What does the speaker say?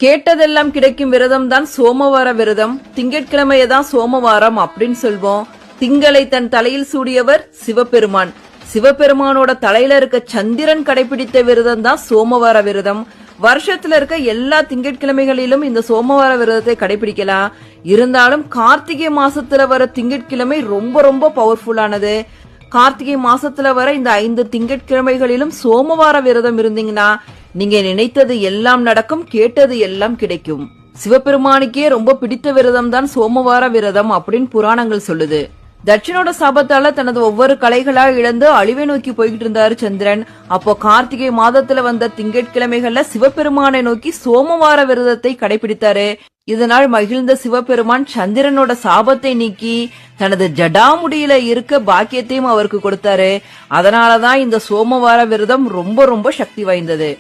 கேட்டதெல்லாம் கிடைக்கும் விரதம் தான் சோமவார விரதம். திங்கட்கிழமையதான் சோமவாரம் அப்படின்னு சொல்வோம். திங்களை தன் தலையில் சூடியவர் சிவபெருமான். சிவபெருமானோட தலையில இருக்க சந்திரன் கடைபிடித்த விரதம் தான் சோமவார விரதம். வருஷத்துல இருக்க எல்லா திங்கட்கிழமைகளிலும் இந்த சோமவார விரதத்தை கடைபிடிக்கலாம். இருந்தாலும் கார்த்திகை மாசத்துல வர திங்கட்கிழமை ரொம்ப ரொம்ப பவர்ஃபுல்லானது. கார்த்திகை மாசத்துல வர இந்த 5 திங்கட்கிழமைகளிலும் சோமவார விரதம் இருந்தீங்கன்னா நீங்க நினைத்தது எல்லாம் நடக்கும், கேட்டது எல்லாம் கிடைக்கும். சிவபெருமானுக்கே ரொம்ப பிடித்த விரதம் தான் சோமவார விரதம் அப்படின்னு புராணங்கள் சொல்லுது. தட்சனோட சாபத்தால தனது ஒவ்வொரு கலைகளா இழந்து அழிவை நோக்கி போய்கிட்டு இருந்தாரு சந்திரன். அப்போ கார்த்திகை மாதத்துல வந்த திங்கட்கிழமைகள்ல சிவபெருமானை நோக்கி சோமவார விரதத்தை கடைபிடித்தாரு. இதனால் மகிழ்ந்த சிவபெருமான் சந்திரனோட சாபத்தை நீக்கி தனது ஜடாமுடியில இருக்க பாக்கியத்தையும் அவருக்கு கொடுத்தாரு. அதனாலதான் இந்த சோமவார விரதம் ரொம்ப ரொம்ப சக்தி வாய்ந்தது.